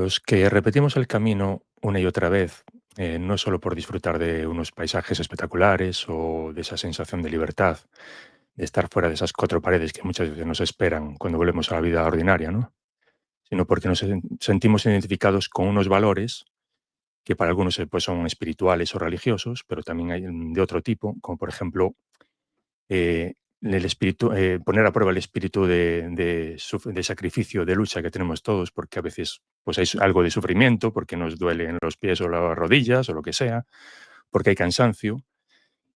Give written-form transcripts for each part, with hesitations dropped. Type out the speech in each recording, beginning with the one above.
Los que repetimos el camino una y otra vez, no solo por disfrutar de unos paisajes espectaculares o de esa sensación de libertad, de estar fuera de esas cuatro paredes que muchas veces nos esperan cuando volvemos a la vida ordinaria, ¿no? Sino porque nos sentimos identificados con unos valores que para algunos pues, son espirituales o religiosos, pero también hay de otro tipo, como por ejemplo el espíritu, poner a prueba el espíritu de sacrificio, de lucha que tenemos todos, porque a veces pues hay algo de sufrimiento, porque nos duelen los pies o las rodillas o lo que sea, porque hay cansancio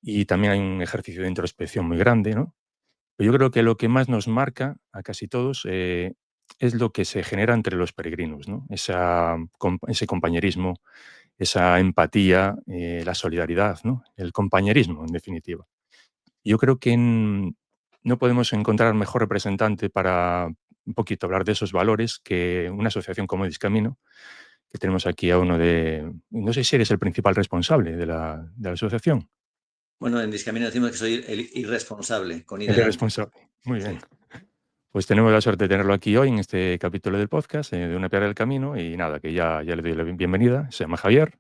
y también hay un ejercicio de introspección muy grande, ¿no? Pero yo creo que lo que más nos marca a casi todos es lo que se genera entre los peregrinos, ¿no? Ese compañerismo, esa empatía, la solidaridad, ¿no? El compañerismo, en definitiva. Yo creo que no podemos encontrar mejor representante para un poquito hablar de esos valores que una asociación como Discamino, que tenemos aquí a uno no sé si eres el principal responsable de la asociación. Bueno, en Discamino decimos que soy el irresponsable, con I El delante. responsable. Muy bien. Sí. Pues tenemos la suerte de tenerlo aquí hoy en este capítulo del podcast, de Una Piedra del Camino, y nada, que ya le doy la bienvenida. Se llama Javier,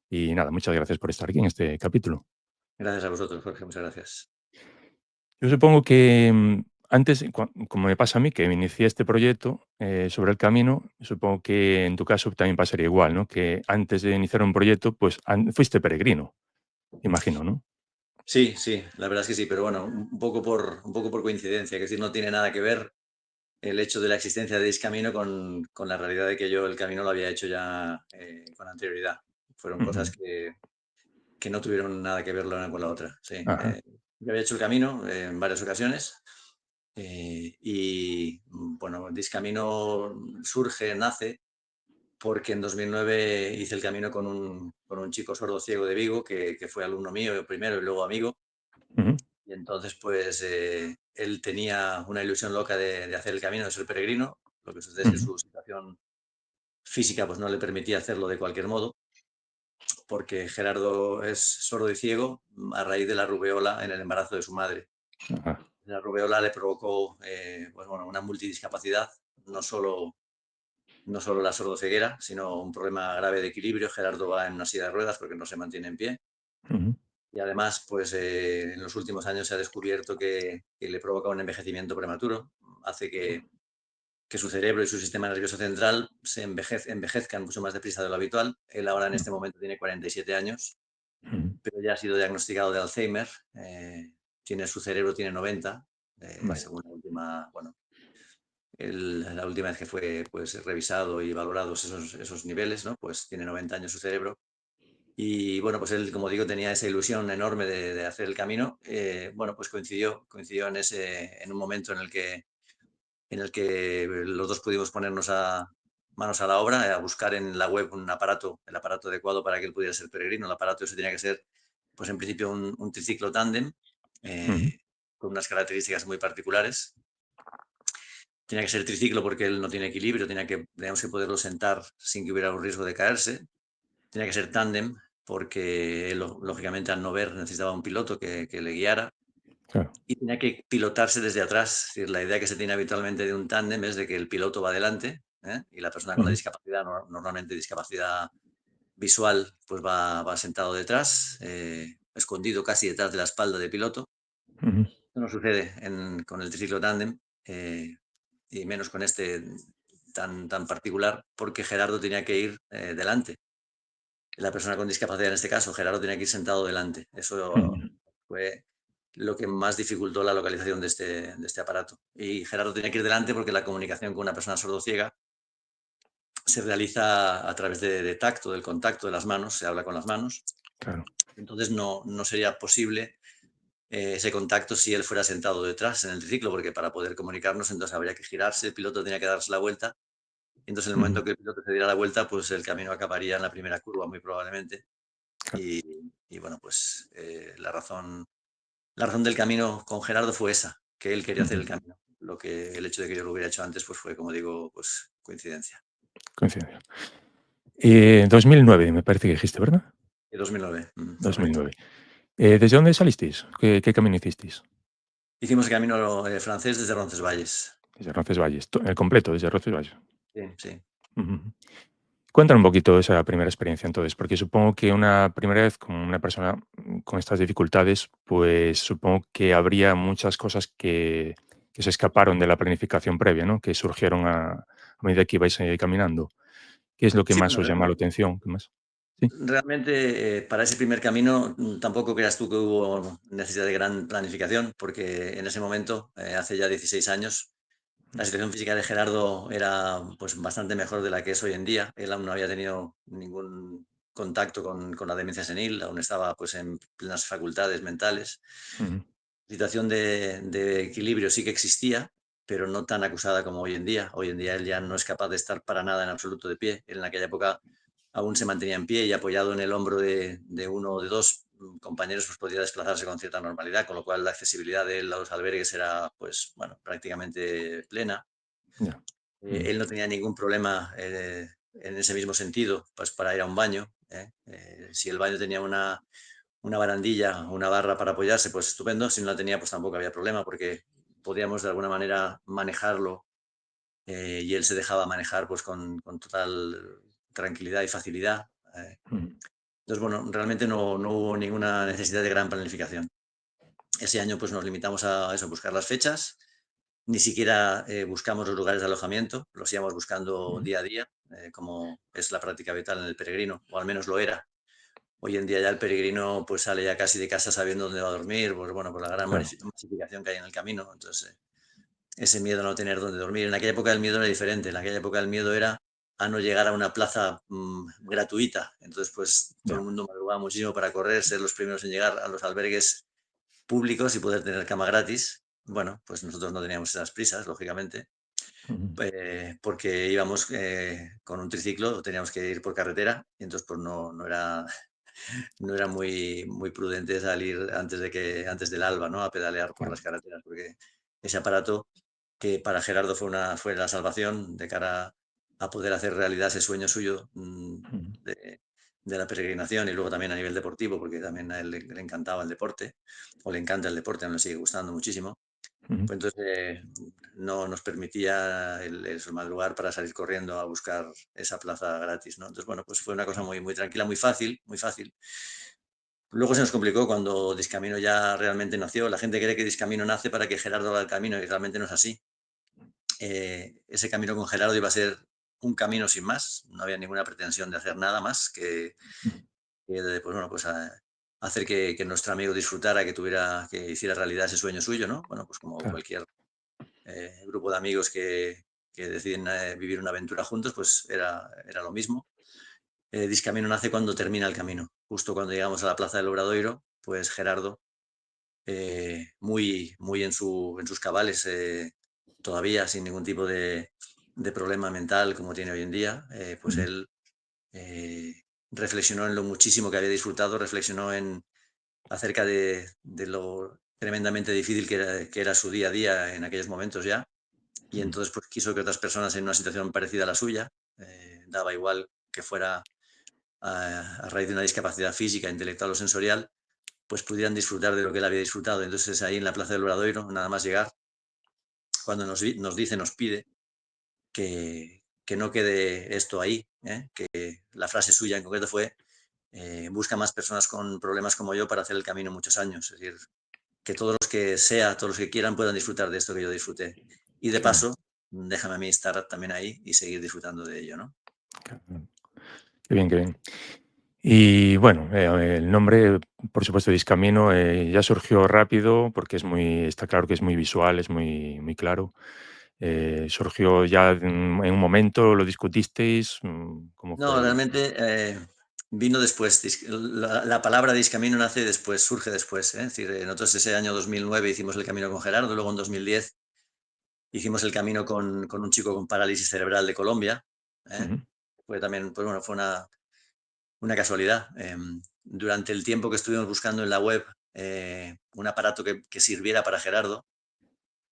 y nada, muchas gracias por estar aquí en este capítulo. Gracias a vosotros, Jorge, muchas gracias. Yo supongo que antes, como me pasa a mí, que me inicié este proyecto sobre el camino, supongo que en tu caso también pasaría igual, ¿no? Que antes de iniciar un proyecto, pues fuiste peregrino, imagino, ¿no? Sí, sí, la verdad es que sí, pero bueno, un poco por coincidencia, que es decir, no tiene nada que ver el hecho de la existencia de Discamino con la realidad de que yo el camino lo había hecho ya con anterioridad. Fueron cosas Ujú. que no tuvieron nada que ver la una con la otra. Sí. Ajá. Yo había hecho el camino en varias ocasiones y bueno, Discamino nace porque en 2009 hice el camino con un chico sordo ciego de Vigo que fue alumno mío primero y luego amigo. Ujú. Y entonces, pues él tenía una ilusión loca de hacer el camino, de ser peregrino. Lo que sucede es que Ujú. su situación física pues, no le permitía hacerlo de cualquier modo, porque Gerardo es sordo y ciego a raíz de la rubeola en el embarazo de su madre. Ajá. La rubeola le provocó pues, bueno, una multidiscapacidad, no solo la sordoceguera, sino un problema grave de equilibrio. Gerardo va en una silla de ruedas porque no se mantiene en pie. Ujú. Y además, pues en los últimos años se ha descubierto que le provoca un envejecimiento prematuro, hace que su cerebro y su sistema nervioso central envejezcan mucho más deprisa de lo habitual. Él ahora en este momento tiene 47 años, Ujú. pero ya ha sido diagnosticado de Alzheimer, su cerebro tiene 90, Vaya. según la última vez que fue pues, revisado y valorados esos niveles, ¿no? Pues tiene 90 años su cerebro. Y bueno, pues él, como digo, tenía esa ilusión enorme de hacer el camino. Bueno, pues coincidió en un momento en el que los dos pudimos ponernos manos a la obra, a buscar en la web el aparato adecuado para que él pudiera ser peregrino. El aparato ese tenía que ser, pues en principio, un triciclo tándem, Ujú. con unas características muy particulares. Tenía que ser triciclo porque él no tiene equilibrio, teníamos que poderlo sentar sin que hubiera un riesgo de caerse. Tenía que ser tándem porque él, lógicamente, al no ver, necesitaba un piloto que le guiara. Claro. Y tenía que pilotarse desde atrás. Es decir, la idea que se tiene habitualmente de un tándem es de que el piloto va adelante, y la persona con la Ujú. discapacidad, normalmente discapacidad visual, pues va sentado detrás, escondido casi detrás de la espalda del piloto. Ujú. Esto no sucede con el triciclo tándem, y menos con este tan particular, porque Gerardo tenía que ir delante. La persona con discapacidad, en este caso, Gerardo, tenía que ir sentado delante. Eso Ujú. fue lo que más dificultó la localización de este aparato. Y Gerardo tenía que ir delante porque la comunicación con una persona sordociega se realiza a través de tacto, del contacto de las manos, se habla con las manos. Claro. Entonces no sería posible ese contacto si él fuera sentado detrás en el triciclo, porque para poder comunicarnos entonces habría que girarse, el piloto tenía que darse la vuelta. Entonces, en el Ujú. momento que el piloto se diera la vuelta, pues el camino acabaría en la primera curva, muy probablemente. Claro. Y, y bueno, pues la razón del camino con Gerardo fue esa, que él quería hacer Ujú. el camino. El hecho de que yo lo hubiera hecho antes, pues fue, como digo, pues coincidencia. Coincidencia. 2009 me parece que dijiste, ¿verdad? Y 2009, Dos mil correcto. nueve. ¿Desde dónde salisteis? ¿Qué camino hicisteis? Hicimos el camino francés desde Roncesvalles. Desde Roncesvalles. El completo, desde Roncesvalles. Sí, sí. Ujú. Cuéntame un poquito esa primera experiencia entonces, porque supongo que una primera vez con una persona con estas dificultades, pues supongo que habría muchas cosas que se escaparon de la planificación previa, ¿no? Que surgieron a medida que ibais caminando. ¿Qué es lo que Sí, más bueno, os llama la atención? ¿Qué más? Sí. realmente, para ese primer camino, tampoco creas tú que hubo necesidad de gran planificación, porque en ese momento, hace ya 16 años, la situación física de Gerardo era, pues, bastante mejor de la que es hoy en día. Él aún no había tenido ningún contacto con la demencia senil, aún estaba, pues, en plenas facultades mentales. Ujú. Situación de equilibrio sí que existía, pero no tan acusada como hoy en día. Hoy en día él ya no es capaz de estar para nada en absoluto de pie. Él en aquella época aún se mantenía en pie y apoyado en el hombro de uno o de dos compañeros, pues podía desplazarse con cierta normalidad, con lo cual la accesibilidad de él a los albergues era, pues, bueno, prácticamente plena. Ya. Ujú. Él no tenía ningún problema en ese mismo sentido, pues para ir a un baño. Si el baño tenía una barandilla, una barra para apoyarse, pues estupendo. Si no la tenía, pues tampoco había problema, porque podíamos de alguna manera manejarlo, y él se dejaba manejar, pues con total tranquilidad y facilidad. eh. Ujú. Entonces, bueno, realmente no hubo ninguna necesidad de gran planificación. Ese año, pues nos limitamos a eso, buscar las fechas. Ni siquiera buscamos los lugares de alojamiento, los íbamos buscando Ujú. día a día, como es la práctica habitual en el peregrino, o al menos lo era. Hoy en día ya el peregrino, pues, sale ya casi de casa sabiendo dónde va a dormir, pues bueno, por la gran Claro. masificación que hay en el camino. Entonces, ese miedo a no tener dónde dormir. En aquella época el miedo era diferente. En aquella época el miedo era a no llegar a una plaza gratuita. Entonces, pues todo Ya. el mundo madrugaba muchísimo para correr, ser los primeros en llegar a los albergues públicos y poder tener cama gratis. Bueno, pues nosotros no teníamos esas prisas, lógicamente, Ujú. porque íbamos con un triciclo, teníamos que ir por carretera, y entonces pues no era muy prudente salir antes del alba, ¿no? A pedalear por Claro. las carreteras, porque ese aparato, que para Gerardo fue la salvación de cara a poder hacer realidad ese sueño suyo, Ujú. de la peregrinación, y luego también a nivel deportivo, porque también a él le encantaba el deporte, o le encanta el deporte, aún le sigue gustando muchísimo. Ujú. Pues entonces, no nos permitía el madrugar para salir corriendo a buscar esa plaza gratis, ¿no? Entonces, bueno, pues fue una cosa Claro. muy tranquila, muy fácil, muy fácil. Luego se nos complicó cuando Discamino ya realmente nació. La gente cree que Discamino nace para que Gerardo haga el camino, y realmente no es así. Ese camino con Gerardo iba a ser un camino sin más. No había ninguna pretensión de hacer nada más Ujú. pues bueno, pues hacer que nuestro amigo disfrutara, que hiciera realidad ese sueño suyo, ¿no? Bueno, pues como Claro. cualquier grupo de amigos que deciden vivir una aventura juntos, pues era lo mismo. Discamino nace cuando termina el camino. Justo cuando llegamos a la plaza del Obradoiro, pues Gerardo, muy en sus cabales, todavía sin ningún tipo de problema mental como tiene hoy en día, pues Ujú. él eh, reflexionó en lo muchísimo que había disfrutado, reflexionó acerca de lo tremendamente difícil que era su día a día en aquellos momentos ya, y Ujú. entonces pues quiso que otras personas en una situación parecida a la suya, daba igual que fuera a raíz de una discapacidad física, intelectual o sensorial, pues pudieran disfrutar de lo que él había disfrutado. Entonces ahí en la Plaza del Obradoiro, nada más llegar, cuando nos pide que no quede esto ahí, que la frase suya en concreto fue, busca más personas con problemas como yo para hacer el camino muchos años. Es decir, que todos los que quieran puedan disfrutar de esto que yo disfruté. Y de Claro. paso, déjame a mí estar también ahí y seguir disfrutando de ello, ¿no? Claro. Qué bien, qué bien. Y bueno, el nombre, por supuesto, Discamino, ya surgió rápido porque está claro que es muy visual, es muy claro. Surgió ya en un momento, lo discutisteis, ¿cómo No, fue? realmente vino después. La palabra Discamino nace después, surge después. Es decir, nosotros ese año 2009 hicimos el camino con Gerardo, luego en 2010 hicimos el camino con un chico con parálisis cerebral de Colombia. ¿eh? Ujú. Fue también, pues bueno, fue una casualidad. Durante el tiempo que estuvimos buscando en la web un aparato que sirviera para Gerardo,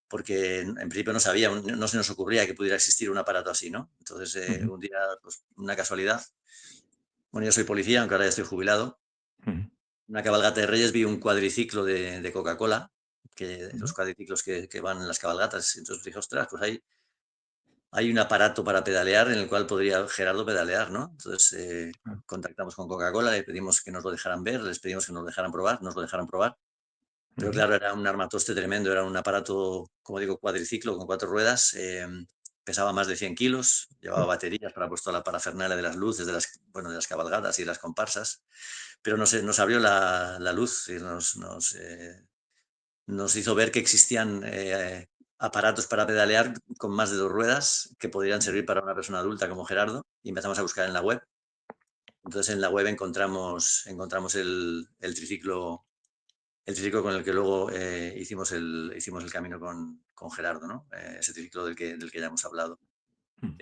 porque en principio no sabía, no se nos ocurría que pudiera existir un aparato así, ¿no? Entonces, Ujú. un día, pues una casualidad. Bueno, yo soy policía, aunque ahora ya estoy jubilado. Ujú. Una cabalgata de Reyes vi un cuadriciclo de Coca-Cola, los Ujú. cuadriciclos que van en las cabalgatas. Entonces dije, ostras, pues hay un aparato para pedalear en el cual podría Gerardo pedalear, ¿no? Entonces Ah, contactamos con Coca-Cola, le pedimos que nos lo dejaran ver, les pedimos que nos lo dejaran probar, nos lo dejaran probar. Pero ujú, claro, era un armatoste tremendo, era un aparato, como digo, cuadriciclo con 4 ruedas, pesaba más de 100 kilos, llevaba jo, baterías para puesto la parafernalia de las luces, bueno, de las cabalgadas y de las comparsas, pero nos abrió la luz y nos hizo ver que existían aparatos para pedalear con más de 2 ruedas que podrían servir para una persona adulta como Gerardo, y empezamos a buscar en la web. Entonces en la web encontramos el triciclo con el que luego hicimos el camino con Gerardo, ¿no? Ese triciclo del que ya hemos hablado. mm.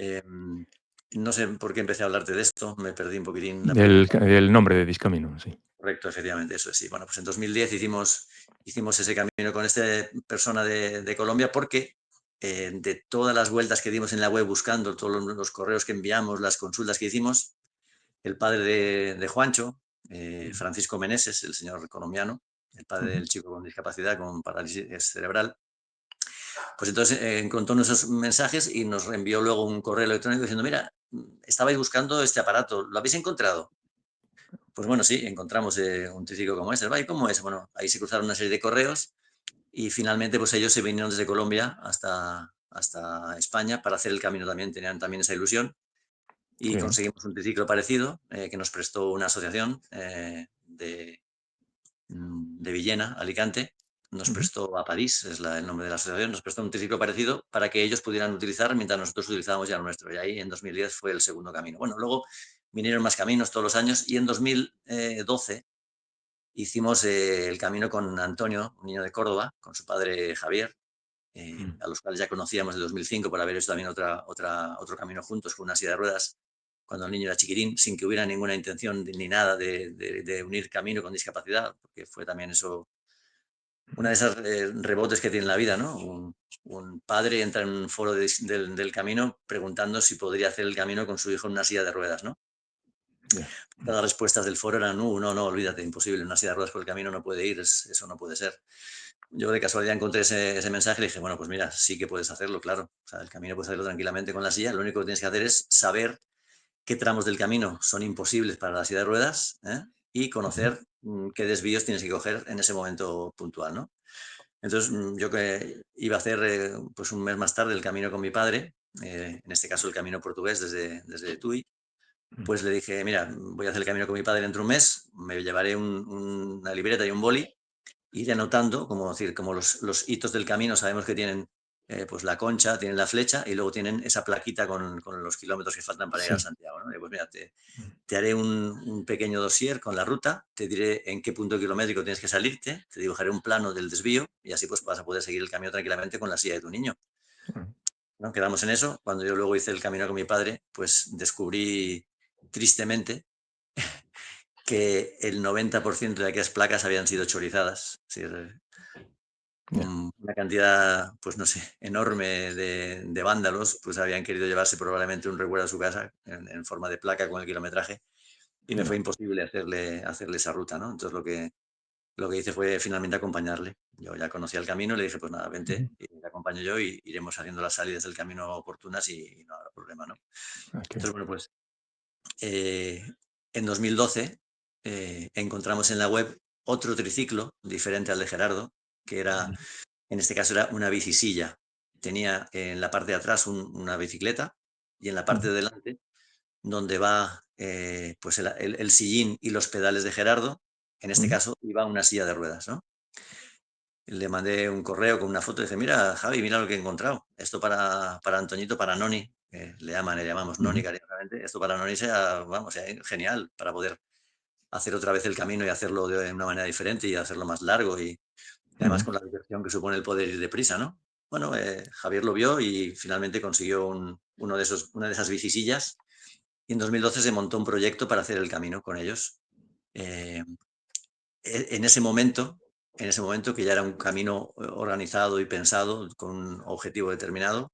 No sé por qué empecé a hablarte de esto, me perdí un poquitín la Del pregunta. ca del nombre de Discamino, sí. Correcto, efectivamente, eso es, sí. Bueno, pues en 2010 hicimos ese camino con esta persona de Colombia porque de todas las vueltas que dimos en la web buscando, todos los correos que enviamos, las consultas que hicimos, el padre de Juancho, Mm, Francisco Meneses, el señor colombiano, el padre ujú, del chico con discapacidad, con parálisis cerebral, pues entonces encontró nuestros mensajes y nos envió luego un correo electrónico diciendo, mira, estabais buscando este aparato, ¿lo habéis encontrado? Pues bueno, sí, encontramos un triciclo como ese. ¿Y cómo es? Bueno, ahí se cruzaron una serie de correos y finalmente pues ellos se vinieron desde Colombia hasta España para hacer el camino también, tenían también esa ilusión y qué bien. conseguimos un triciclo parecido que nos prestó una asociación de Villena, Alicante, nos Ujú, prestó a París, es el nombre de la asociación, nos prestó un triciclo parecido para que ellos pudieran utilizar mientras nosotros utilizábamos ya el nuestro. Y ahí en 2010 fue el segundo camino. Bueno, luego vinieron más caminos todos los años y en 2012 hicimos el camino con Antonio, un niño de Córdoba, con su padre Javier, mm, a los cuales ya conocíamos de 2005 por haber hecho también otro camino juntos con una silla de ruedas cuando el niño era chiquitín, sin que hubiera ninguna intención ni nada de unir camino con discapacidad, porque fue también eso una ujú, de esas rebotes que tiene la vida, ¿no? Un padre entra en un foro del camino preguntando si podría hacer el camino con su hijo en una silla de ruedas, ¿no? ya, Todas las respuestas del foro eran, no, olvídate, imposible, una silla de ruedas por el camino no puede ir, eso no puede ser. Yo de casualidad encontré ese mensaje y le dije, bueno, pues mira, sí que puedes hacerlo, claro. O sea, el camino puedes hacerlo tranquilamente con la silla, lo único que tienes que hacer es saber qué tramos del camino son imposibles para la silla de ruedas, ¿eh? Y ujú, conocer qué desvíos tienes que coger en ese momento puntual, ¿no? Entonces, yo que iba a hacer pues un mes más tarde el camino con mi padre, en este caso el camino portugués desde Tui, mm, pues le dije, mira, voy a hacer el camino con mi padre dentro de un mes, me llevaré una libreta y un boli, iré anotando, como decir, como los hitos del camino sabemos que tienen pues la concha, tienen la flecha y luego tienen esa plaquita con los kilómetros que faltan para ir a sí, Santiago, ¿no? Y pues mira, mm, te haré un pequeño dossier con la ruta, te diré en qué punto kilométrico tienes que salirte, te dibujaré un plano del desvío y así pues vas a poder seguir el camino tranquilamente con la silla de tu niño. ah, ¿No? Quedamos en eso. Cuando yo luego hice el camino con mi padre, pues descubrí tristemente que el 90% de aquellas placas habían sido chorizadas. Es decir, ya, una cantidad, pues no sé, enorme de vándalos, pues habían querido llevarse probablemente un recuerdo a su casa en forma de placa con el kilometraje y me fue ya, imposible hacerle esa ruta, ¿no? Entonces lo que hice fue finalmente acompañarle. Yo ya conocía el camino, le dije, pues nada, ujú, vente, y te acompaño yo y iremos haciendo las salidas del camino oportunas y no habrá problema, ¿no? ah, qué Entonces, bien. bueno, pues en 2012 encontramos en la web otro triciclo diferente al de Gerardo, que era, Mm, en este caso era una bicisilla. Tenía en la parte de atrás una bicicleta y en la parte ujú, de delante, donde va pues el sillín y los pedales de Gerardo, en este ujú, caso iba una silla de ruedas, ¿no? Le mandé un correo con una foto y dije, mira, Javi, mira lo que he encontrado. Esto para Antoñito, para Noni, le llamamos Noni ujú, cariñosamente, esto para Noni sea, vamos, sea genial para poder hacer otra vez el camino y hacerlo de una manera diferente y hacerlo más largo y además ujú, con la diversión que supone el poder ir deprisa, ¿no? Bueno, Javier lo vio y finalmente consiguió una de esas bicisillas y en 2012 se montó un proyecto para hacer el camino con ellos. Eh, en ese momento que ya era un camino organizado y pensado con un objetivo determinado,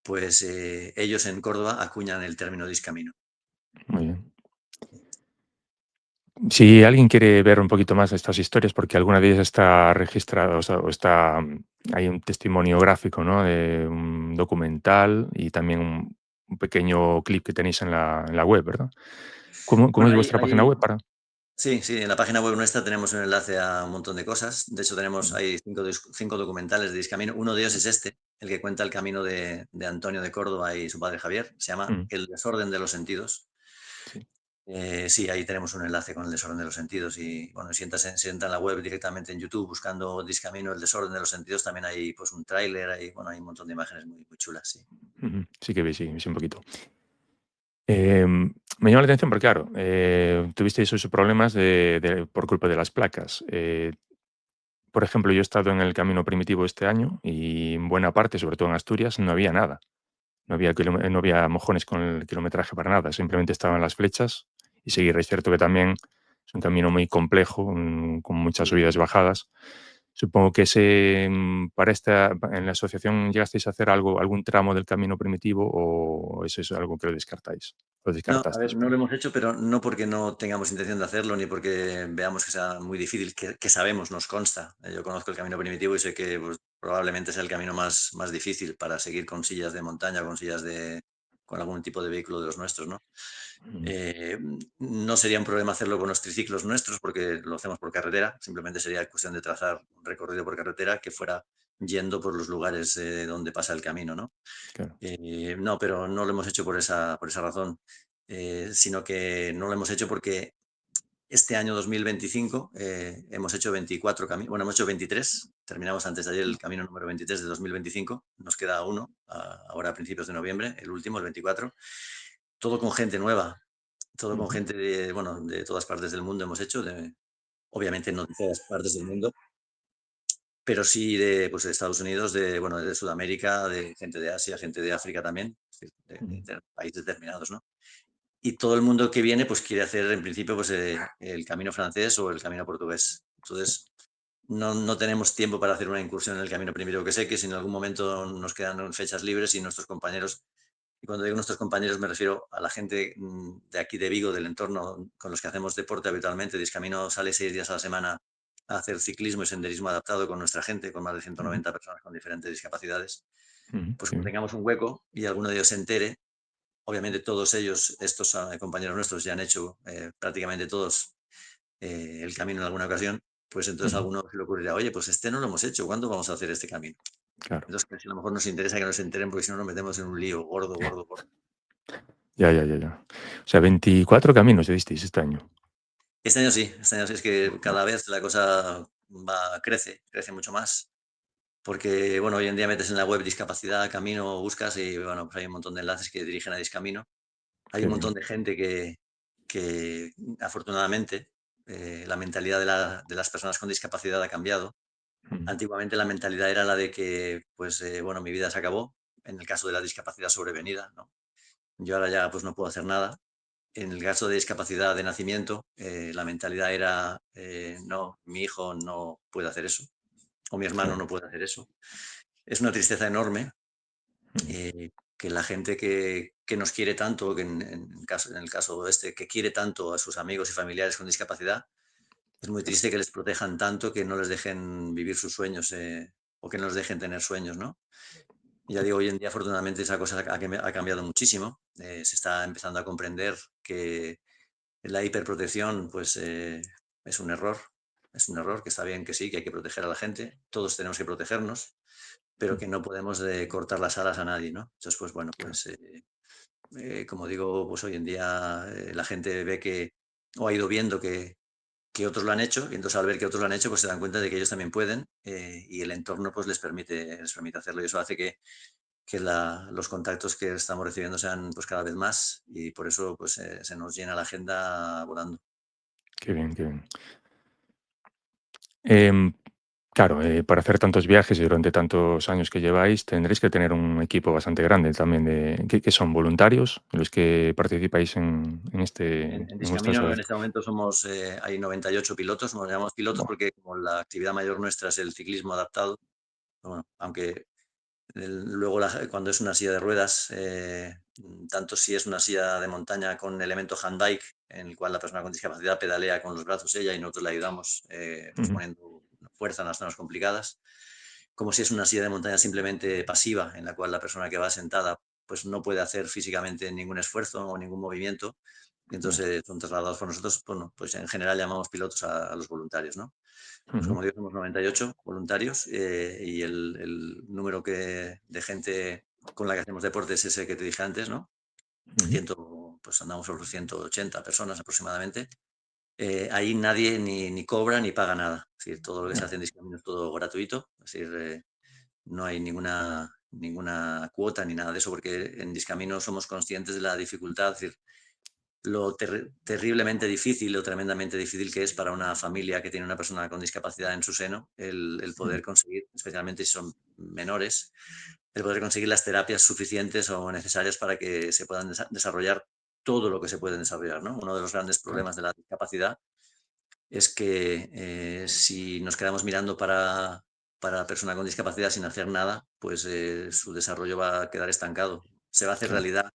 pues ellos en Córdoba acuñan el término discamino. muy bien. Si alguien quiere ver un poquito más de estas historias, porque alguna de ellas está registrada, o está, hay un testimonio gráfico, ¿no? De un documental y también un pequeño clip que tenéis en la web, ¿verdad? ¿Cómo Bueno, es vuestra página web para? sí, sí, en la página web nuestra tenemos un enlace a un montón de cosas. De hecho, Mm, hay cinco documentales de Discamino. Uno de ellos es este, el que cuenta el camino de Antonio de Córdoba y su padre Javier. Se llama mm, El desorden de los sentidos. sí. Sí, ahí tenemos un enlace con el desorden de los sentidos y bueno, si entra en la web directamente en YouTube buscando Discamino, el desorden de los sentidos, también hay pues un tráiler, bueno, hay un montón de imágenes muy chulas, sí. Ujú. Sí, un poquito. Me llama la atención porque, claro, tuvisteis esos problemas por culpa de las placas. Por ejemplo, yo he estado en el Camino Primitivo este año y en buena parte, sobre todo en Asturias, no había nada. No había mojones con el kilometraje para nada, simplemente estaban las flechas y seguir. Es cierto que también es un camino muy complejo, con muchas Sí. subidas y bajadas. Supongo que para en la asociación llegasteis a hacer algún tramo del Camino Primitivo o eso es algo que lo descartáis. Lo No, a ver, descartasteis, no lo perdón. hemos hecho, pero no porque no tengamos intención de hacerlo, ni porque veamos que sea muy difícil, que sabemos, nos consta. Yo conozco el camino primitivo y sé que pues, probablemente sea el camino más difícil para seguir con sillas de montaña, con algún tipo de vehículo de los nuestros, ¿no? Mm, No sería un problema hacerlo con los triciclos nuestros porque lo hacemos por carretera, simplemente sería cuestión de trazar un recorrido por carretera que fuera yendo por los lugares donde pasa el camino, ¿no? claro. No, pero no lo hemos hecho por esa razón, sino que no lo hemos hecho porque este año 2025 hemos hecho 24 caminos, bueno, hemos hecho 23, terminamos antes de ayer el camino número 23 de 2025, nos queda uno, ahora a principios de noviembre, el último, el 24, todo con gente nueva, todo con Ujú, gente de, bueno, de todas partes del mundo hemos hecho, obviamente no de todas partes del mundo, pero sí de, pues, de Estados Unidos, bueno, de Sudamérica, de gente de Asia, gente de África también, ujú, de países determinados, ¿no? Y todo el mundo que viene, pues quiere hacer en principio pues, el camino francés o el camino portugués. sí, Entonces, no tenemos tiempo para hacer una incursión en el camino primero que sé, que si en algún momento nos quedan fechas libres y nuestros compañeros, y cuando digo nuestros compañeros me refiero a la gente de aquí de Vigo, del entorno, con los que hacemos deporte habitualmente. Discamino sale 6 días a la semana a hacer ciclismo y senderismo adaptado con nuestra gente, con más de ujú, 190 personas con diferentes discapacidades. Pues qué como bien. tengamos un hueco y alguno de ellos se entere, obviamente todos ellos, estos compañeros nuestros, ya han hecho prácticamente todos el camino en alguna ocasión, pues entonces a Ujú, alguno se le ocurrirá, oye, pues este no lo hemos hecho, ¿cuándo vamos a hacer este camino? claro. Entonces, pues, a lo mejor nos interesa que nos enteren porque si no nos metemos en un lío gordo, gordo, gordo. Ya. O sea, 24 caminos disteis este año. Este año sí es que Guau. cada vez la cosa crece mucho más. Porque, bueno, hoy en día metes en la web discapacidad, camino, buscas y, bueno, pues hay un montón de enlaces que dirigen a Discamino. Hay Qué un bien. montón de gente que afortunadamente, la mentalidad de las personas con discapacidad ha cambiado. Mm, Antiguamente la mentalidad era la de que, pues, bueno, mi vida se acabó, en el caso de la discapacidad sobrevenida, ¿no? Yo ahora ya, pues, no puedo hacer nada. En el caso de discapacidad de nacimiento, la mentalidad era, no, mi hijo no puede hacer eso, o mi hermano claro. no puede hacer eso. Es una tristeza enorme, Mm, que la gente que nos quiere tanto, que en el caso este, que quiere tanto a sus amigos y familiares con discapacidad, es muy triste que les protejan tanto, que no les dejen vivir sus sueños, o que no les dejen tener sueños, ¿no? Y ya digo, hoy en día afortunadamente esa cosa ha cambiado muchísimo. Se está empezando a comprender que la hiperprotección pues, es un error, que está bien que sí, que hay que proteger a la gente, todos tenemos que protegernos, pero mm, que no podemos cortar las alas a nadie, ¿no? Entonces, pues bueno, claro. pues como digo, pues hoy en día la gente ve o ha ido viendo que otros lo han hecho, y entonces al ver que otros lo han hecho, pues se dan cuenta de que ellos también pueden, y el entorno pues les permite hacerlo, y eso hace que los contactos que estamos recibiendo sean pues cada vez más, y por eso pues se nos llena la agenda volando. Qué bien, qué bien. Em, claro, para hacer tantos viajes y durante tantos años que lleváis, tendréis que tener un equipo bastante grande también ¿qué son? ¿Voluntarios los que participáis En en vuestra Discamino en asociación? este momento hay 98 pilotos, nos llamamos pilotos Buah, porque como la actividad mayor nuestra es el ciclismo adaptado, bueno, aunque Luego, cuando es una silla de ruedas, tanto si es una silla de montaña con elemento handbike, en el cual la persona con discapacidad pedalea con los brazos ella y nosotros le ayudamos pues Ujú. poniendo fuerza en las zonas complicadas, como si es una silla de montaña simplemente pasiva, en la cual la persona que va sentada pues no puede hacer físicamente ningún esfuerzo o ningún movimiento, y Ya. entonces son trasladados por nosotros. Bueno, pues en general llamamos pilotos a los voluntarios, ¿no? Pues Ujú. como digo, somos 98 voluntarios, y el número de gente con la que hacemos deporte es ese que te dije antes, ¿no? Ujú. Pues andamos sobre los 180 personas aproximadamente. Ahí nadie ni cobra ni paga nada. Es decir, todo lo que se Ya. hace en Discamino es todo gratuito. Es decir, no hay ninguna cuota ni nada de eso, porque en Discamino somos conscientes de la dificultad. Es decir, lo terriblemente difícil o tremendamente difícil que es para una familia que tiene una persona con discapacidad en su seno el Mm. poder conseguir, especialmente si son menores, el poder conseguir las terapias suficientes o necesarias para que se puedan desarrollar todo lo que se puede desarrollar, ¿no? Uno de los grandes Claro. problemas de la discapacidad es que si nos quedamos mirando para la persona con discapacidad sin hacer nada, pues su desarrollo va a quedar estancado. Se va a hacer Claro. realidad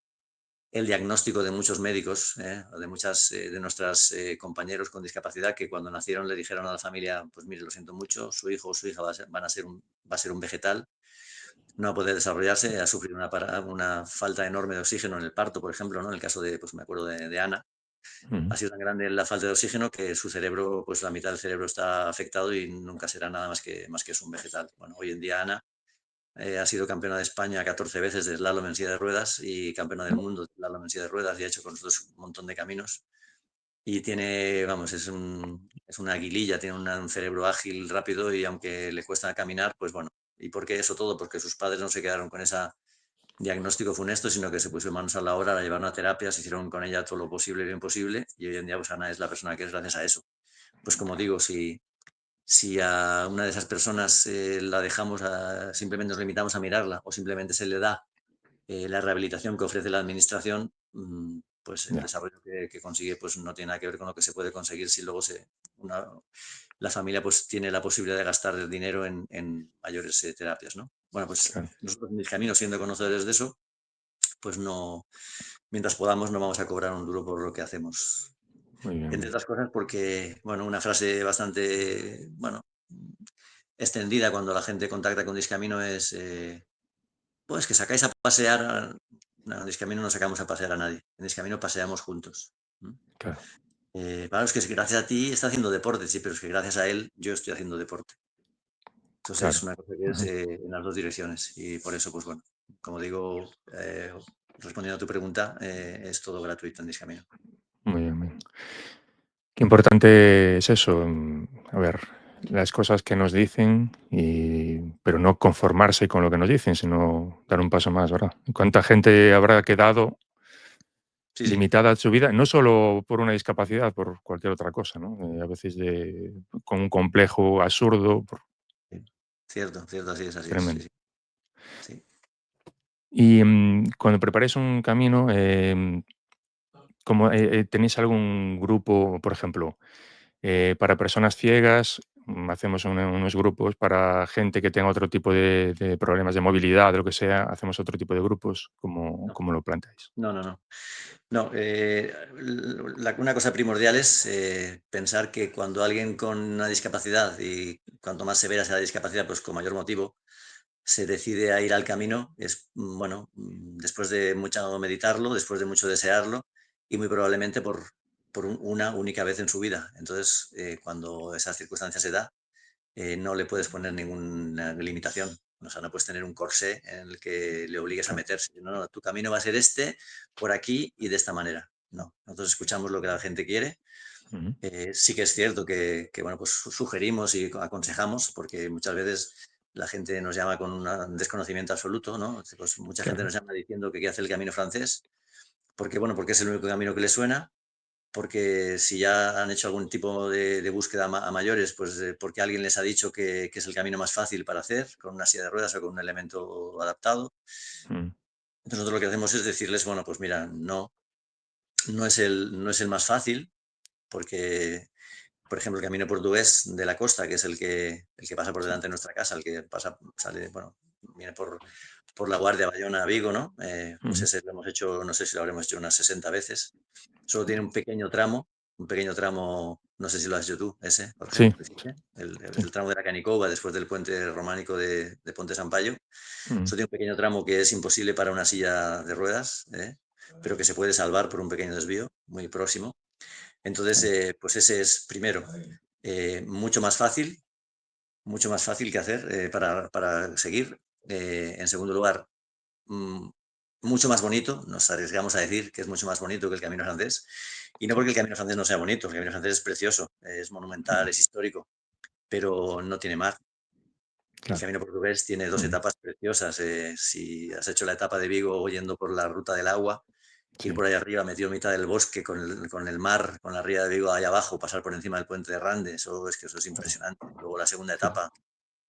el diagnóstico de muchos médicos, de muchas de nuestras compañeros con discapacidad, que cuando nacieron le dijeron a la familia, pues mire, lo siento mucho, su hijo o su hija va a ser un vegetal, no va a poder desarrollarse, a sufrir una falta enorme de oxígeno en el parto, por ejemplo, ¿no? En el caso de, pues me acuerdo de Ana, Ujú. ha sido tan grande la falta de oxígeno que su cerebro, pues la mitad del cerebro está afectado y nunca será nada más que es un vegetal. Bueno, hoy en día Ana ha sido campeona de España 14 veces de slalom en silla de ruedas y campeona del mundo de slalom en silla de ruedas, y ha hecho con nosotros un montón de caminos. Y tiene, vamos, es una aguililla, tiene un cerebro ágil, rápido, y aunque le cuesta caminar, pues bueno. ¿Y por qué eso todo? Porque sus padres no se quedaron con ese diagnóstico funesto, sino que se pusieron manos a la obra, la llevaron a terapias, hicieron con ella todo lo posible y lo imposible, y hoy en día pues Ana es la persona que es gracias a eso. Pues como digo, si a una de esas personas la dejamos, simplemente nos limitamos a mirarla o simplemente se le da la rehabilitación que ofrece la administración, pues el Ya. desarrollo que consigue pues no tiene nada que ver con lo que se puede conseguir si luego una, la familia pues tiene la posibilidad de gastar dinero en mayores terapias, ¿no? Bueno, pues Claro. nosotros en mis caminos, siendo conocedores de eso, pues no, mientras podamos no vamos a cobrar un duro por lo que hacemos. Muy bien, Entre bien. otras cosas porque, bueno, una frase bastante, bueno, extendida cuando la gente contacta con Discamino es, pues que sacáis a pasear. No, en Discamino no sacamos a pasear a nadie. En Discamino paseamos juntos. ¿Mm? Claro. Claro, es que gracias a ti está haciendo deporte, sí, pero es que gracias a él yo estoy haciendo deporte. Entonces es Claro. una cosa que es Ujú. en las dos direcciones. Y por eso, pues bueno, como digo, respondiendo a tu pregunta, es todo gratuito en Discamino. Muy bien, bien. Qué importante es eso, a ver, las cosas que nos dicen pero no conformarse con lo que nos dicen, sino dar un paso más, ¿verdad? ¿Cuánta gente habrá quedado Sí, sí, limitada su vida? No solo por una discapacidad, por cualquier otra cosa, ¿no? A veces con un complejo absurdo, cierto, cierto, así es, sí, tremendo. sí, sí. Y cuando preparáis un camino, ¿tenéis algún grupo, por ejemplo, para personas ciegas? Hacemos unos grupos para gente que tenga otro tipo de problemas de movilidad, de lo que sea, hacemos otro tipo de grupos. ¿Cómo, No, cómo lo planteáis? no, no, no. No, una cosa primordial es pensar que cuando alguien con una discapacidad, y cuanto más severa sea la discapacidad, pues con mayor motivo, se decide a ir al camino, es, bueno, después de mucho meditarlo, después de mucho desearlo, y muy probablemente por una única vez en su vida. Entonces, cuando esa circunstancia se da, no le puedes poner ninguna limitación. O sea, no puedes tener un corsé en el que le obligues a Claro. meterse. No, no, tu camino va a ser este, por aquí y de esta manera. No, nosotros escuchamos lo que la gente quiere. Ujú. Sí que es cierto que, bueno, pues sugerimos y aconsejamos, porque muchas veces la gente nos llama con un desconocimiento absoluto, ¿no? Pues mucha gente Claro. nos llama diciendo que quiere hacer el camino francés, porque, bueno, porque es el único camino que le suena, porque si ya han hecho algún tipo de búsqueda a mayores, pues porque alguien les ha dicho que es el camino más fácil para hacer, con una silla de ruedas o con un elemento adaptado. Mm. Entonces nosotros lo que hacemos es decirles, bueno, pues mira, no, no es el más fácil, porque, por ejemplo, el camino portugués de la costa, que es el que pasa por delante de nuestra casa, el que pasa, sale, bueno, viene por La Guardia, Bayona, Vigo, ¿no? Pues Ujú. ese lo hemos hecho, no sé si lo habremos hecho unas 60 veces. Solo tiene un pequeño tramo, no sé si lo has hecho tú, ese, Jorge, Sí, lo hiciste, sí. el tramo de la Canicova después del puente románico de Ponte Sampaio. Mm, Solo tiene un pequeño tramo que es imposible para una silla de ruedas, pero que se puede salvar por un pequeño desvío muy próximo. Entonces, sí. pues ese es, primero, mucho mucho más fácil que hacer para seguir. En segundo lugar, mm, mucho más bonito, nos arriesgamos a decir que es mucho más bonito que el Camino Francés, y no Sí. porque el Camino Francés no sea bonito, el Camino Francés es precioso, es monumental, Mm, es histórico, pero no tiene mar. El claro. Camino Portugués tiene dos Mm, etapas preciosas. Si has hecho la etapa de Vigo yendo por la ruta del agua, ir sí, por ahí arriba metido en mitad del bosque con el mar, con la ría de Vigo ahí abajo, pasar por encima del puente de Rande, eso es claro, impresionante. Luego la segunda claro. etapa,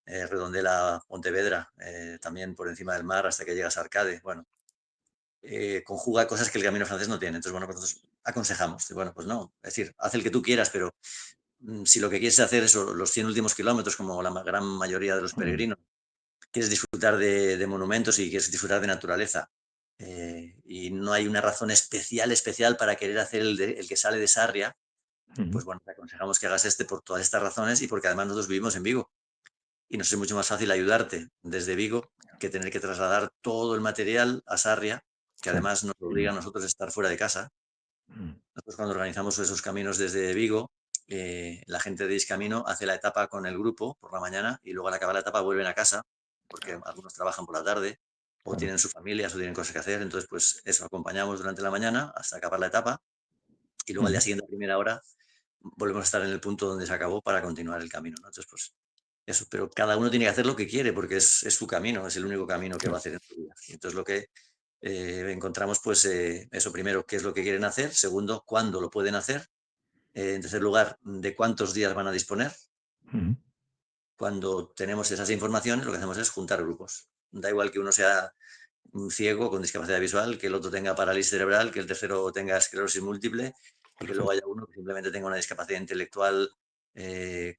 Redondela Pontevedra, también por encima del mar hasta que llegas a Arcade. Bueno, conjuga cosas que el camino francés no tiene. Entonces, bueno, pues nosotros aconsejamos, bueno, pues no, es decir, haz el que tú quieras, pero si lo que quieres hacer es los 100 últimos kilómetros, como la gran mayoría de los Mm, peregrinos, quieres disfrutar de monumentos y quieres disfrutar de naturaleza, y no hay una razón especial para querer hacer el que sale de Sarria, mm, pues bueno, te aconsejamos que hagas este por todas estas razones y porque además nosotros vivimos en Vigo y nos es mucho más fácil ayudarte desde Vigo que tener que trasladar todo el material a Sarria, que claro. además nos Mm, obliga a nosotros a estar fuera de casa. mm, Nosotros cuando organizamos esos caminos desde Vigo, la gente de Iscamino hace la etapa con el grupo por la mañana y luego al acabar la etapa vuelven a casa, porque algunos trabajan por la tarde o claro. tienen sus familias o tienen cosas que hacer. Entonces, pues eso, acompañamos durante la mañana hasta acabar la etapa y luego al día Mm, siguiente a primera hora volvemos a estar en el punto donde se acabó para continuar el camino, ¿no? Entonces, pues eso, pero cada uno tiene que hacer lo que quiere porque es su camino, es el único camino que va a claro. hacer en su vida. Y entonces lo que encontramos, pues eso primero, qué es lo que quieren hacer, segundo, cuándo lo pueden hacer, en tercer lugar, de cuántos días van a disponer. Mm, Cuando tenemos esas informaciones, lo que hacemos es juntar grupos. Da igual que uno sea un ciego con discapacidad visual, que el otro tenga parálisis cerebral, que el tercero tenga esclerosis múltiple y que luego perfecto. haya uno que simplemente tenga una discapacidad intelectual,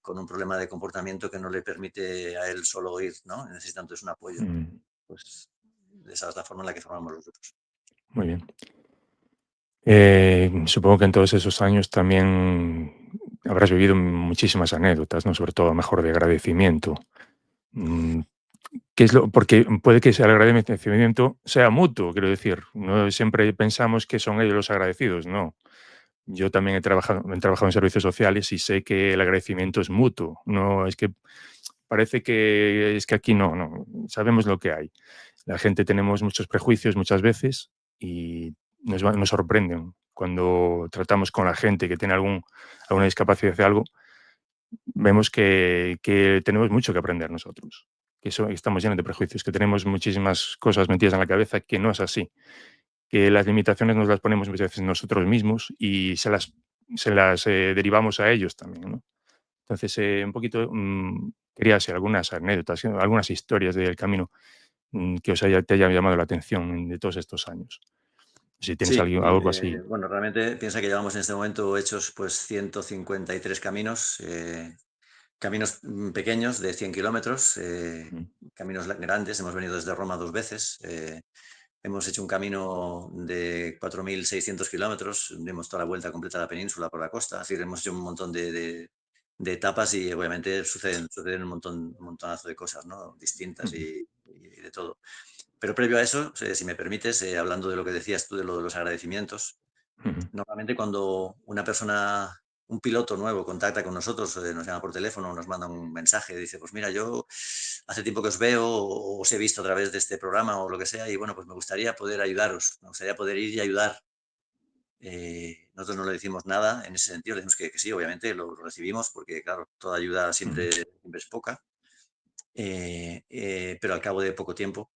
con un problema de comportamiento que no le permite a él solo ir, ¿no? Necesita entonces un apoyo. Mm, Pues esa es la forma en la que formamos los grupos. muy bien. Supongo que en todos esos años también habrás vivido muchísimas anécdotas, ¿no? Sobre todo, mejor de agradecimiento. Mm, ¿Qué es lo? Porque puede que sea el agradecimiento sea mutuo, quiero decir, no siempre pensamos que son ellos los agradecidos, no. Yo también he trabajado en servicios sociales y sé que el agradecimiento es mutuo, no es que parece que es que aquí no, no, sabemos lo que hay. La gente tenemos muchos prejuicios muchas veces y nos sorprenden cuando tratamos con la gente que tiene alguna discapacidad de algo, vemos que tenemos mucho que aprender nosotros, que estamos llenos de prejuicios, que tenemos muchísimas cosas metidas en la cabeza que no es así, que las limitaciones nos las ponemos muchas veces nosotros mismos y se las derivamos a ellos también, ¿no? Entonces, un poquito, quería hacer algunas anécdotas, algunas historias del camino, que te haya llamado la atención de todos estos años. Si tienes Sí, algo así. bueno, realmente piensa que llevamos en este momento hechos pues 153 caminos, caminos pequeños de 100 kilómetros, Mm, caminos grandes. Hemos venido desde Roma dos veces. Hemos hecho un camino de 4.600 kilómetros, dimos toda la vuelta completa a la península por la costa. Es decir, hemos hecho un montón de etapas y obviamente suceden un montonazo de cosas, ¿no? Distintas ujú, y de todo. Pero previo a eso, si me permites, hablando de lo que decías tú de lo de los agradecimientos, ujú, normalmente cuando una persona, un piloto nuevo contacta con nosotros, nos llama por teléfono, nos manda un mensaje, dice, pues mira, yo hace tiempo que os veo o os he visto a través de este programa o lo que sea y bueno, pues me gustaría poder ayudaros, me gustaría poder ir y ayudar. Nosotros no le decimos nada en ese sentido, le decimos que sí, obviamente lo recibimos porque claro, toda ayuda ujú, siempre es poca, pero al cabo de poco tiempo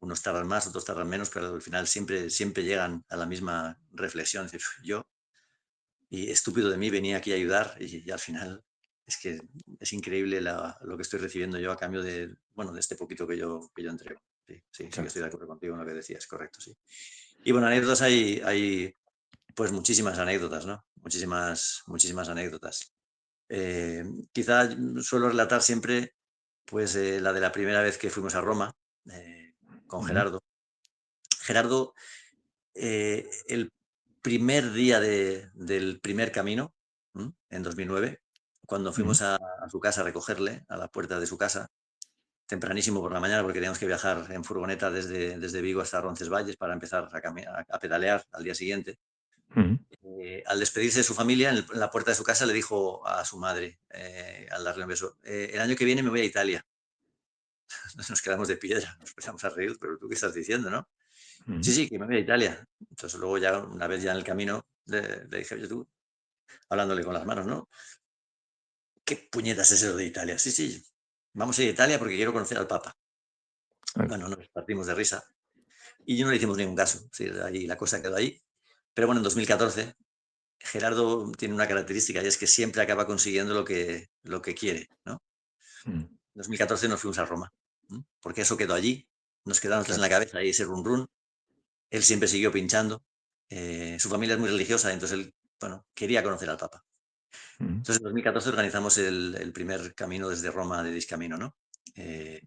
unos tardan más, otros tardan menos, pero al final siempre llegan a la misma reflexión. Es decir, yo, y estúpido de mí, venía aquí a ayudar y al final es que es increíble lo que estoy recibiendo yo a cambio de, bueno, de este poquito que yo entrego. Sí, sí, sí que claro, estoy de acuerdo contigo en lo que decías, correcto, sí. Y bueno, anécdotas hay pues muchísimas anécdotas, ¿no? Muchísimas anécdotas. Eh, Quizá suelo relatar siempre pues la de la primera vez que fuimos a Roma, con ujú, Gerardo. Gerardo, el primer día del primer camino, en 2009, cuando ujú, fuimos a su casa a recogerle, a la puerta de su casa, tempranísimo por la mañana, porque teníamos que viajar en furgoneta desde Vigo hasta Roncesvalles para empezar a pedalear al día siguiente. ujú. Al despedirse de su familia, en la puerta de su casa le dijo a su madre, al darle un beso, el año que viene me voy a Italia. Nos quedamos de piedra, nos empezamos a reír, pero tú qué estás diciendo, ¿no? Sí, Ujú, sí, que me voy a Italia. Entonces luego ya, una vez ya en el camino, le dije, oye tú, hablándole con las manos, ¿no? ¿Qué puñetas es eso de Italia? Sí, sí, vamos a ir a Italia porque quiero conocer al Papa. claro, Bueno, nos partimos de risa y no le hicimos ningún caso. Sí, ahí la cosa quedó ahí. Pero bueno, en 2014 Gerardo tiene una característica y es que siempre acaba consiguiendo lo que quiere, ¿no? mm, En 2014 nos fuimos a Roma, porque eso quedó allí, nos quedamos nosotros en claro, la cabeza ahí ese run run. Él siempre siguió pinchando. Su familia es muy religiosa, entonces él, bueno, quería conocer al Papa. mm, Entonces en 2014 organizamos el primer camino desde Roma de Discamino, ¿no? Eh,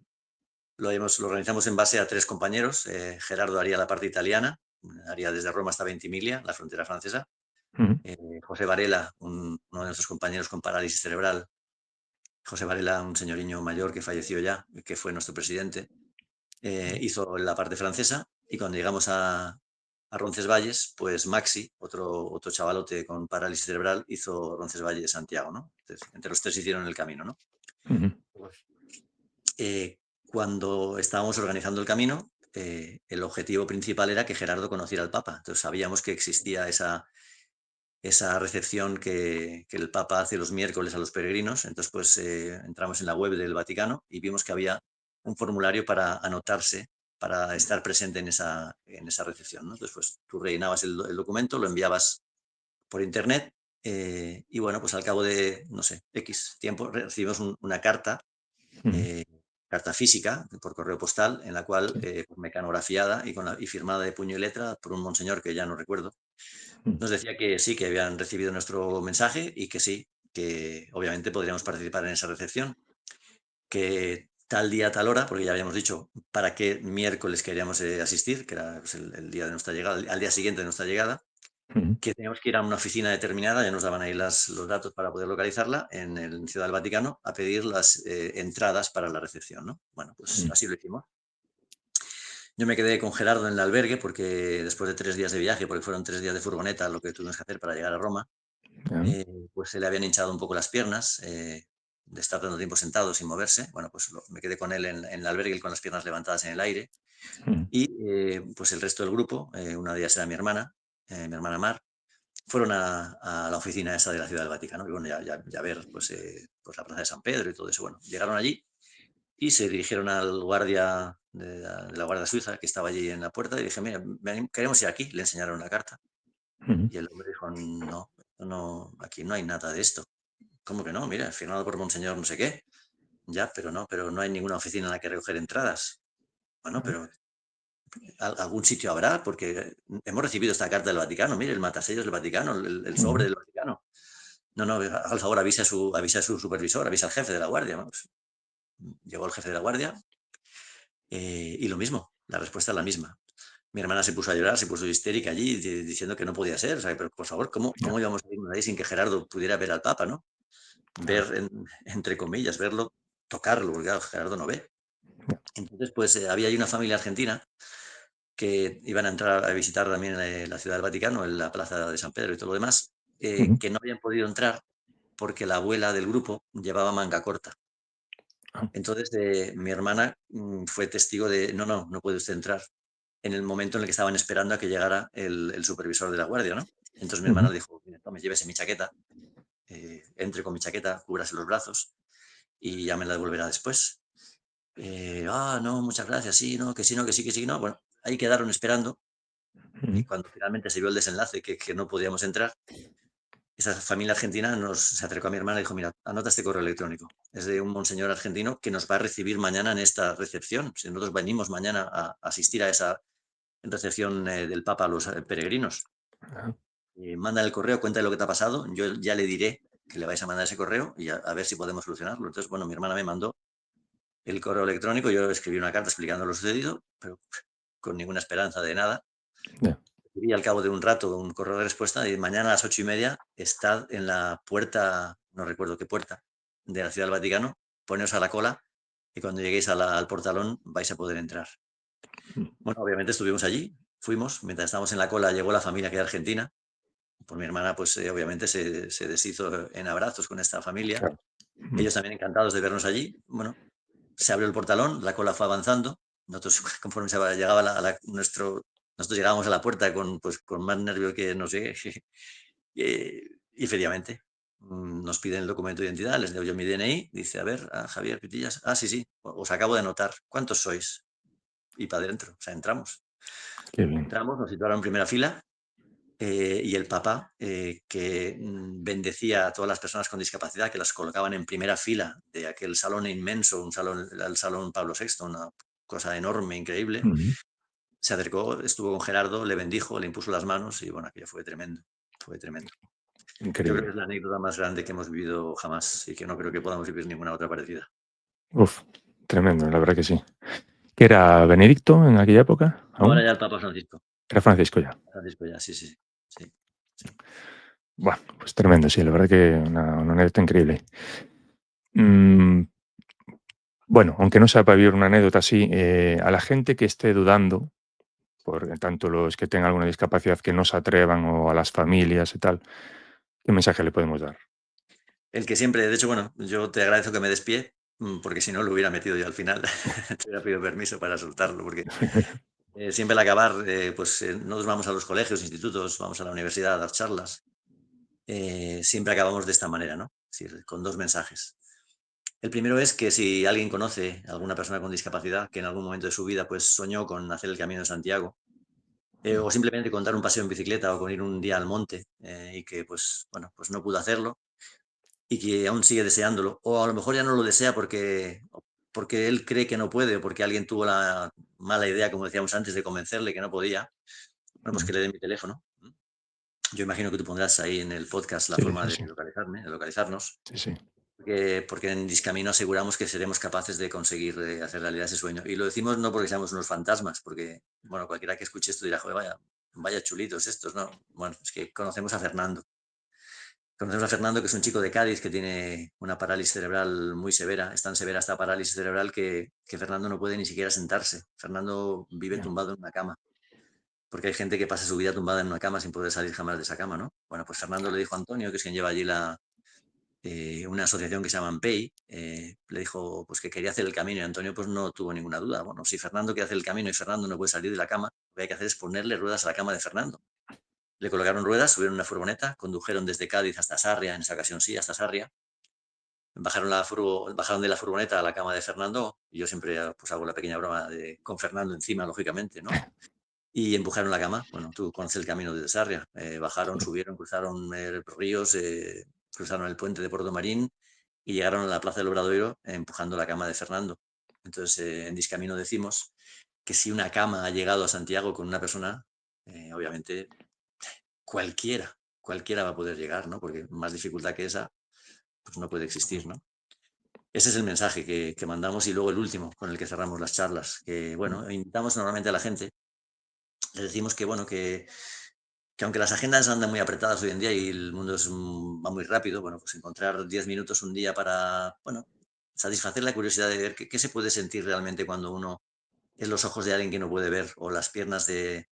lo organizamos en base a tres compañeros. Gerardo haría la parte italiana, haría desde Roma hasta Ventimiglia, la frontera francesa. ujú, José Varela, uno de nuestros compañeros con parálisis cerebral. José Varela, un señoriño mayor que falleció ya, que fue nuestro presidente, hizo la parte francesa y cuando llegamos a Roncesvalles, pues Maxi, otro chavalote con parálisis cerebral, hizo Roncesvalles-Santiago, ¿no? Entonces, entre los tres hicieron el camino, ¿no? ujú, Cuando estábamos organizando el camino, el objetivo principal era que Gerardo conociera al Papa. Entonces sabíamos que existía esa recepción que el Papa hace los miércoles a los peregrinos. Entonces, pues entramos en la web del Vaticano y vimos que había un formulario para anotarse, para estar presente en esa recepción, ¿no? Entonces, pues tú rellenabas el documento, lo enviabas por internet y bueno, pues al cabo de, no sé, X tiempo recibimos una carta, ujú, eh, carta física por correo postal, en la cual, sí, pues, mecanografiada y firmada de puño y letra por un monseñor que ya no recuerdo, mm, nos decía que sí, que habían recibido nuestro mensaje y que sí, que obviamente podríamos participar en esa recepción, que tal día, tal hora, porque ya habíamos dicho para qué miércoles queríamos asistir, que era pues, el día de nuestra llegada, al día siguiente de nuestra llegada, ujú, que teníamos que ir a una oficina determinada, ya nos daban ahí los datos para poder localizarla, en Ciudad del Vaticano, a pedir las entradas para la recepción, ¿no? Bueno, pues mm, así lo hicimos. Yo me quedé con Gerardo en el albergue porque después de 3 días de viaje, porque fueron 3 días de furgoneta lo que tuvimos que hacer para llegar a Roma, ya, pues se le habían hinchado un poco las piernas de estar tanto tiempo sentado sin moverse. Bueno, pues me quedé con él en el albergue con las piernas levantadas en el aire mm, y pues el resto del grupo, una de ellas era mi hermana Mar, fueron a la oficina esa de la Ciudad del Vaticano y bueno, ya ver pues la Plaza de San Pedro y todo eso. Bueno, llegaron allí y se dirigieron al guardia de la Guardia Suiza que estaba allí en la puerta y dije, mira, queremos ir aquí. Le enseñaron la carta ujú, y el hombre dijo, no, no, aquí no hay nada de esto. ¿Cómo que no? Mira, firmado por Monseñor no sé qué. Ya, pero no hay ninguna oficina en la que recoger entradas. Bueno, ah, pero algún sitio habrá, porque hemos recibido esta carta del Vaticano. Mire, el matasellos del Vaticano, el sobre ujú, del Vaticano. No, no, al favor, avisa a su supervisor, avisa al jefe de la guardia. ¿No? Pues, llegó el jefe de la guardia y lo mismo, la respuesta es la misma. Mi hermana se puso a llorar, se puso histérica allí diciendo que no podía ser. O sea, pero por favor, ¿cómo ya, íbamos a irnos de ahí sin que Gerardo pudiera ver al Papa, ¿no? Ver, claro, entre comillas, verlo, tocarlo, porque claro, Gerardo no ve. ya, Entonces, pues había ahí una familia argentina que iban a entrar a visitar también la Ciudad del Vaticano, en la Plaza de San Pedro y todo lo demás, ujú, que no habían podido entrar porque la abuela del grupo llevaba manga corta. ah, Entonces, mi hermana fue testigo de, no, no, no puede usted entrar, en el momento en el que estaban esperando a que llegara el supervisor de la guardia, ¿no? Entonces mi hermana ujú, le dijo, mire, tome, llévese mi chaqueta, entre con mi chaqueta, cúbrase los brazos y ya me la devolverá después. No, muchas gracias, sí, no, que sí, no, que sí, que sí, no. Bueno, ahí quedaron esperando y ujú, cuando finalmente se vio el desenlace, que no podíamos entrar, esa familia argentina se acercó a mi hermana y dijo, mira, anota este correo electrónico. Es de un monseñor argentino que nos va a recibir mañana en esta recepción. Si nosotros venimos mañana a asistir a esa recepción del Papa a los peregrinos. ah, Manda el correo, cuéntale lo que te ha pasado. Yo ya le diré que le vais a mandar ese correo y a ver si podemos solucionarlo. Entonces, bueno, mi hermana me mandó el correo electrónico, yo escribí una carta explicando lo sucedido, pero con ninguna esperanza de nada. Ya. Y al cabo de un rato un correo de respuesta y mañana a las 8:30 estad en la puerta, no recuerdo qué puerta, de la Ciudad del Vaticano, poneos a la cola y cuando lleguéis al portalón vais a poder entrar. Bueno, obviamente estuvimos allí, fuimos, mientras estábamos en la cola llegó la familia que era argentina, por mi hermana pues obviamente se deshizo en abrazos con esta familia, Claro. ellos también encantados de vernos allí, bueno, se abrió el portalón, la cola fue avanzando, nosotros conforme llegaba nosotros llegábamos a la puerta pues, con más nervio que no sé, y efectivamente nos piden el documento de identidad, les doy yo mi DNI, dice, a ver, a Javier Pitillas, sí, sí, os acabo de anotar, ¿cuántos sois? Y para adentro, o sea, entramos. Qué bien. Entramos, nos situaron en primera fila, y el Papa, que bendecía a todas las personas con discapacidad, que las colocaban en primera fila de aquel salón inmenso, el salón Pablo VI, una cosa enorme, increíble, se acercó, estuvo con Gerardo, le bendijo, le impuso las manos y bueno, aquello fue tremendo, fue tremendo. Yo creo que Increíble. es la anécdota más grande que hemos vivido jamás y que no creo que podamos vivir ninguna otra parecida. Uf, tremendo, la verdad que sí. ¿Que era Benedicto en aquella época No, ahora aún? ya el Papa Francisco. Era Francisco ya. Francisco ya, sí, sí, sí, sí. Bueno, pues tremendo, sí, la verdad que una anécdota increíble. Mm, bueno, aunque no sea para vivir una anécdota así, a la gente que esté dudando, por tanto los que tengan alguna discapacidad que no se atrevan o a las familias y tal, ¿qué mensaje le podemos dar? El que siempre, de hecho, bueno, yo te agradezco que me des pie, porque si no lo hubiera metido yo al final, te hubiera pedido permiso para soltarlo, porque siempre al acabar, pues nosotros vamos a los colegios, institutos, vamos a la universidad a dar charlas, siempre acabamos de esta manera, ¿no? Es decir, con dos mensajes. El primero es que si alguien conoce a alguna persona con discapacidad que en algún momento de su vida pues soñó con hacer el Camino de Santiago, o simplemente con dar un paseo en bicicleta o con ir un día al monte, y que pues bueno, pues no pudo hacerlo y que aún sigue deseándolo, o a lo mejor ya no lo desea porque él cree que no puede o porque alguien tuvo la mala idea, como decíamos antes, de convencerle que no podía, bueno, pues que le dé mi teléfono. Yo imagino que tú pondrás ahí en el podcast la Sí, forma sí, de sí. localizarme, de localizarnos, Sí, sí. porque en Discamino aseguramos que seremos capaces de conseguir hacer realidad ese sueño. Y lo decimos no porque seamos unos fantasmas, porque, bueno, cualquiera que escuche esto dirá, joder, vaya chulitos estos, ¿no? Bueno, es que conocemos a Fernando. Conocemos a Fernando, que es un chico de Cádiz que tiene una parálisis cerebral muy severa. Es tan severa esta parálisis cerebral que Fernando no puede ni siquiera sentarse. Fernando vive Bien. tumbado en una cama, porque hay gente que pasa su vida tumbada en una cama sin poder salir jamás de esa cama, ¿no? Bueno, pues Fernando le dijo a Antonio, que es quien lleva allí una asociación que se llama AMPEI, le dijo pues que quería hacer el camino y Antonio pues no tuvo ninguna duda. Bueno, si Fernando quiere hacer el camino y Fernando no puede salir de la cama, lo que hay que hacer es ponerle ruedas a la cama de Fernando. Le colocaron ruedas, subieron una furgoneta, condujeron desde Cádiz hasta Sarria, en esa ocasión sí, hasta Sarria. Bajaron de la furgoneta a la cama de Fernando, y yo siempre pues hago la pequeña broma con Fernando encima, lógicamente, ¿no? Y empujaron la cama. Bueno, tú conoces el camino de Sarria. Bajaron, Sí. subieron, cruzaron ríos, cruzaron el puente de Puerto Marín y llegaron a la Plaza del Obradoiro empujando la cama de Fernando. Entonces, en Discamino decimos que si una cama ha llegado a Santiago con una persona, obviamente cualquiera va a poder llegar, ¿no? Porque más dificultad que esa, pues no puede existir, ¿no? Ese es el mensaje que mandamos y luego el último con el que cerramos las charlas, que bueno, invitamos normalmente a la gente, les decimos que bueno, que aunque las agendas andan muy apretadas hoy en día y el mundo va muy rápido, bueno, pues encontrar 10 minutos un día para, bueno, satisfacer la curiosidad de ver qué se puede sentir realmente cuando uno es los ojos de alguien que no puede ver o las piernas de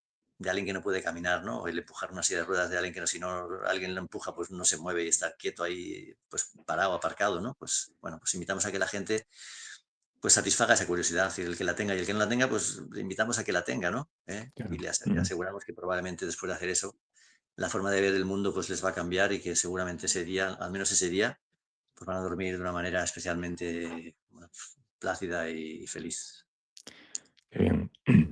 alguien que no puede caminar, ¿no? O el empujar una silla de ruedas de alguien que no, si no alguien lo empuja, pues no se mueve y está quieto ahí, pues parado, aparcado, ¿no? Pues bueno, pues invitamos a que la gente pues satisfaga esa curiosidad y el que la tenga y el que no la tenga, pues le invitamos a que la tenga, ¿no? Y Claro. le aseguramos que probablemente después de hacer eso, la forma de ver el mundo pues les va a cambiar y que seguramente ese día, al menos ese día, pues van a dormir de una manera especialmente bueno, plácida y feliz. Qué bien.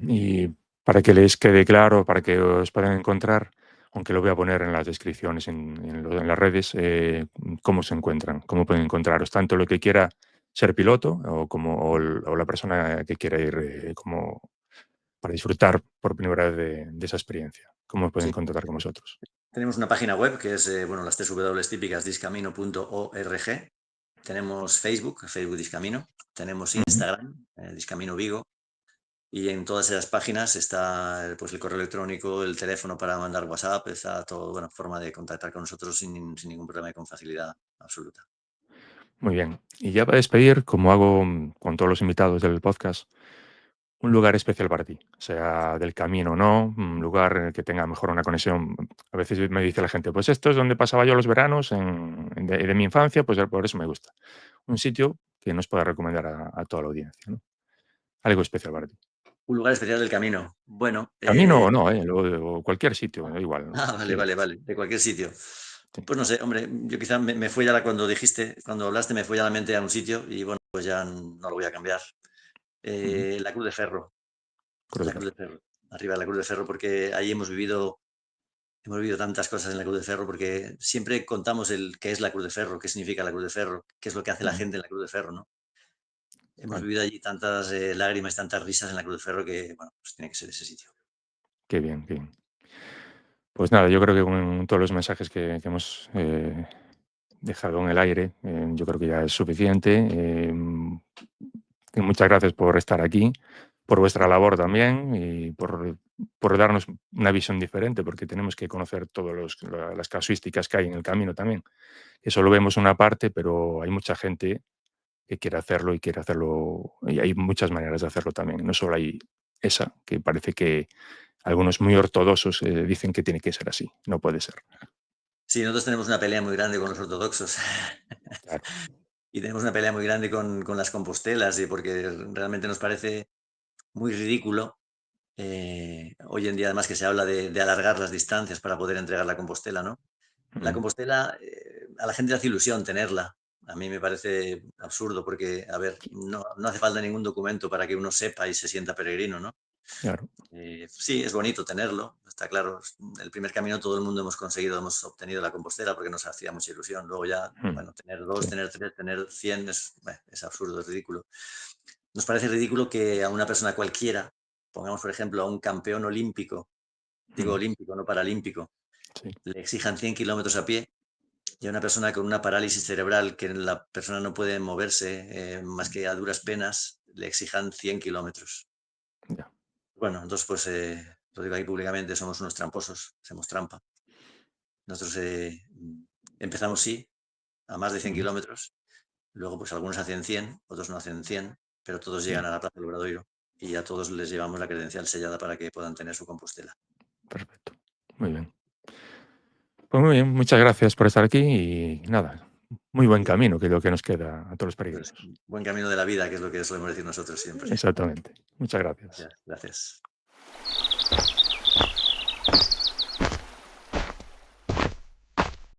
Y para que les quede claro, para que os puedan encontrar, aunque lo voy a poner en las descripciones en las redes, ¿cómo se encuentran? ¿Cómo pueden encontraros? Tanto lo que quiera ser piloto o la persona que quiera ir como para disfrutar por primera vez de esa experiencia. ¿Cómo pueden Sí, contactar con vosotros? tenemos una página web que es, bueno, las 3 W típicas, discamino.org, tenemos Facebook, Facebook Discamino, tenemos Ujú. Instagram, Discamino Vigo, y en todas esas páginas está pues, el correo electrónico, el teléfono para mandar WhatsApp, está todo, bueno, forma de contactar con nosotros sin ningún problema y con facilidad absoluta. Muy bien. Y ya para despedir, como hago con todos los invitados del podcast, un lugar especial para ti, sea del camino o no, un lugar en el que tenga mejor una conexión. A veces me dice la gente, pues esto es donde pasaba yo los veranos de mi infancia, pues por eso me gusta. Un sitio que nos pueda recomendar a toda la audiencia, ¿no? Algo especial para ti. Un lugar especial del camino. Bueno, Camino o no, o cualquier sitio, da igual, ¿no? vale, Sí, vale, vale, de cualquier sitio. sí. Pues no sé, hombre, yo quizá me fue ya cuando dijiste, cuando hablaste, me fue ya la mente a un sitio y bueno, pues ya no lo voy a cambiar. Ujú. La Cruz de Ferro, Cruz de la Cruz Ferro. de Ferro, arriba de la Cruz de Ferro, porque ahí hemos vivido tantas cosas en la Cruz de Ferro, porque siempre contamos el qué es la Cruz de Ferro, qué significa la Cruz de Ferro, qué es lo que hace la Ujú. gente en la Cruz de Ferro, ¿no? Hemos Vale, vivido allí tantas lágrimas, tantas risas en la Cruz de Ferro que, bueno, pues tiene que ser ese sitio. qué bien, qué bien. Pues nada, yo creo que con todos los mensajes que hemos dejado en el aire, yo creo que ya es suficiente. Y muchas gracias por estar aquí, por vuestra labor también y por darnos una visión diferente, porque tenemos que conocer todas las casuísticas que hay en el camino también. Que solo vemos una parte, pero hay mucha gente que quiere hacerlo, y hay muchas maneras de hacerlo también. No solo hay esa, que parece que algunos muy ortodoxos dicen que tiene que ser así. No puede ser. Sí, nosotros tenemos una pelea muy grande con los ortodoxos Claro. y tenemos una pelea muy grande con las compostelas, y porque realmente nos parece muy ridículo. Hoy en día, además, que se habla de alargar las distancias para poder entregar la Compostela, ¿no? La Mm, Compostela, a la gente le hace ilusión tenerla. A mí me parece absurdo porque, a ver, no hace falta ningún documento para que uno sepa y se sienta peregrino, ¿no? claro. Sí, es bonito tenerlo, está claro. El primer camino todo el mundo hemos obtenido la Compostela porque nos hacía mucha ilusión. Luego ya, Mm, bueno, tener dos, sí. tener tres, tener 100 es absurdo, es ridículo. Nos parece ridículo que a una persona cualquiera, pongamos por ejemplo a un campeón olímpico, digo Mm, olímpico, no paralímpico, sí. le exijan 100 kilómetros a pie, y a una persona con una parálisis cerebral, que la persona no puede moverse más que a duras penas, le exijan 100 kilómetros. Ya. Bueno, entonces pues lo digo ahí públicamente, somos unos tramposos, hacemos trampa. Nosotros empezamos sí, a más de 100 Ujú. kilómetros, luego pues algunos hacen 100, otros no hacen 100, pero todos Ya. llegan a la Plaza del Obradoiro y a todos les llevamos la credencial sellada para que puedan tener su Compostela. Perfecto. Muy bien. Pues muy bien, muchas gracias por estar aquí y nada, muy buen Y camino que es lo que nos queda a todos los pues peregrinos. buen camino de la vida, que es lo que solemos decir nosotros siempre. Exactamente. Muchas gracias. Gracias. Gracias.